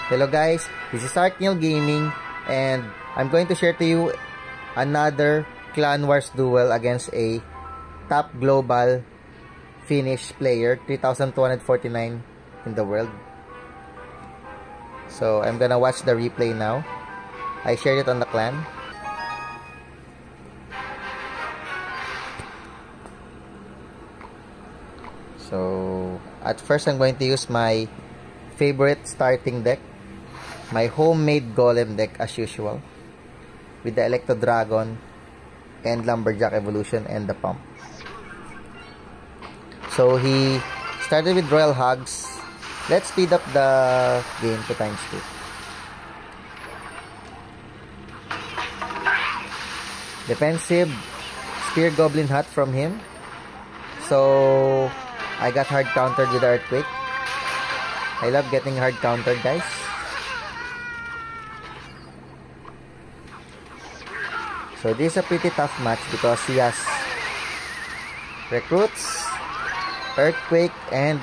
Hello guys, this is Arkneil Gaming and I'm going to share to you another Clan Wars duel against a top global Finnish player, 3,249 in the world. So I'm gonna watch the replay now. I shared it on the clan. So at first I'm going to use my favorite starting deck, my homemade golem deck as usual, with the Electro Dragon and Lumberjack Evolution and the pump. So he started with Royal Hogs. Let's speed up the game to ×2. Defensive Spear Goblin Hut from him. So I got hard countered with the Earthquake. I love getting hard countered, guys. So this is a pretty tough match because he has Recruits, Earthquake, and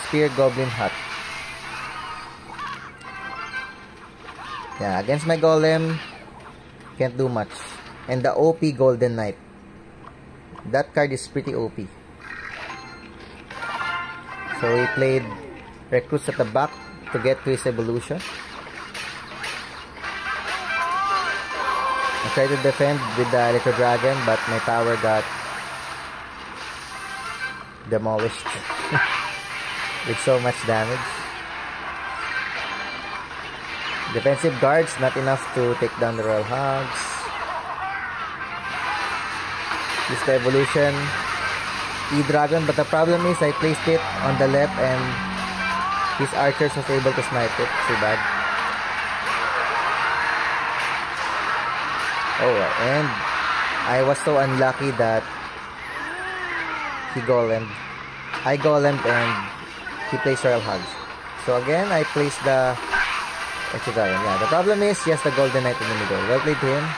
Spear Goblin Hut. Yeah, against my Golem, can't do much. And the OP Golden Knight. That card is pretty OP. So he played Recruits at the back to get to his evolution. I tried to defend with the Electro Dragon, but my tower got demolished with so much damage. Defensive guards, not enough to take down the Royal Hogs. This is the evolution E-Dragon, but the problem is I placed it on the left and his archers was able to snipe it. Too bad. Oh, and I was so unlucky that he golemed. I golemed and he placed Royal Hogs. So again, I placed the Electro Dragon. Yeah, the problem is he has the Golden Knight in the middle. Well played to him.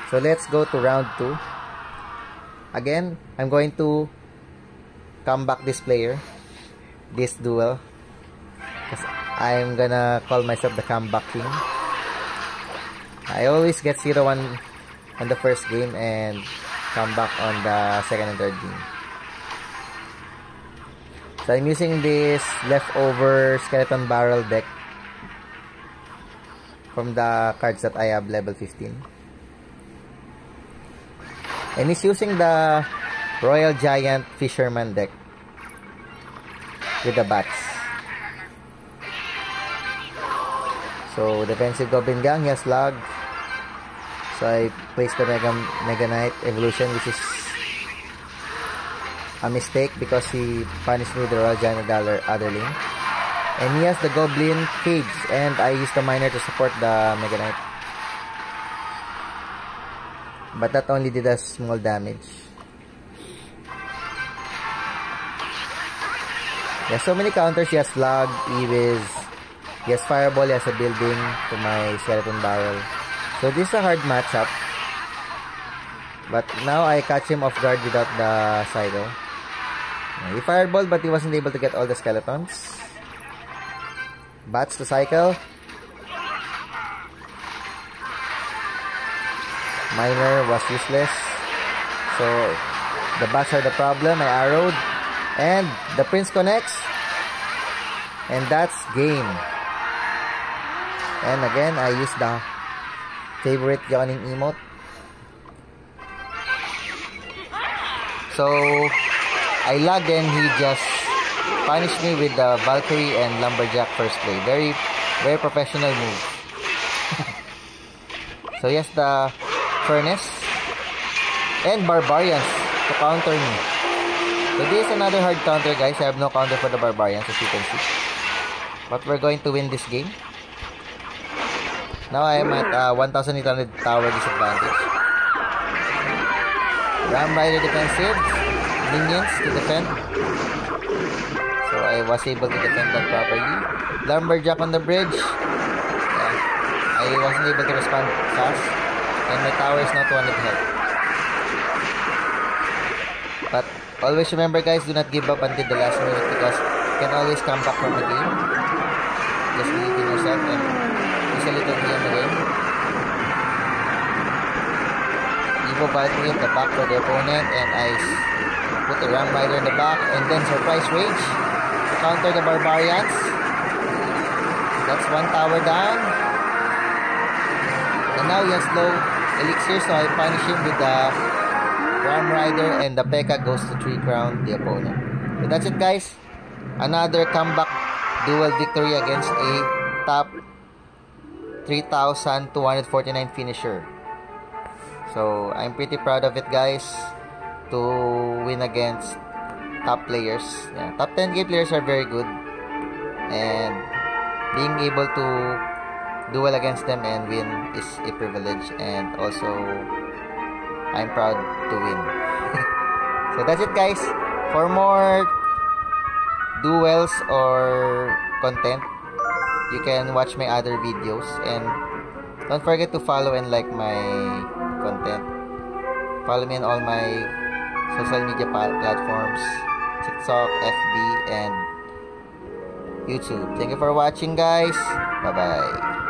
So let's go to round 2. Again, I'm going to come back this player, this duel, because I'm gonna call myself the comeback king. I always get 0-1 on the first game and come back on the second and third game. So I'm using this leftover Skeleton Barrel deck from the cards that I have level 15. And he's using the Royal Giant Fisherman deck with the bats. So defensive Goblin Gang, he has Log. So I placed the Mega Knight Evolution, which is a mistake because he punished me with the Royal Giant Otherling. And he has the Goblin Cage, and I used the Miner to support the Mega Knight. But that only did a small damage. He has so many counters. He has Log, Ewiz, he has Fireball, he has a building to my Skeleton Barrel. So this is a hard matchup. But now I catch him off guard without the Cycle. He Fireball, but he wasn't able to get all the skeletons. Bats to cycle. Miner was useless. So the bats are the problem. I arrowed. And the Prince connects. And that's game. And again, I used the favorite yawning emote. So I lagged and he just punished me with the Valkyrie and Lumberjack first play. Very, very professional move. So yes, the Furnace and Barbarians to counter me. So this is another hard counter, guys. I have no counter for the Barbarians, as you can see. But we're going to win this game. Now I am at 1,800 tower disadvantage. Ram Rider defensive. Minions to defend. So I was able to defend that properly. Lumberjack on the bridge. Yeah. I wasn't able to respond fast. And my tower is now 200 health. But always remember, guys, do not give up until the last minute because you can always come back from the game. Just believe in yourself and use a little VM again. Evo Valkyrie at the back for the opponent, and I put the Ram Rider in the back, and then Surprise Rage to counter the Barbarians. That's one tower down. And now he has low elixir, so I punish him with the Ram Rider, and the P.E.K.K.A goes to 3 crown the opponent. So that's it, guys. Another comeback duel victory against a top 3,249 finisher. So I'm pretty proud of it, guys, to win against top players. Yeah, top 10k players are very good, and being able to duel against them and win is a privilege, and also I'm proud to win. So that's it, guys. For more duels or content, you can watch my other videos, and don't forget to follow and like my content. Follow me on all my social media platforms, TikTok, FB, and YouTube. Thank you for watching, guys. Bye bye.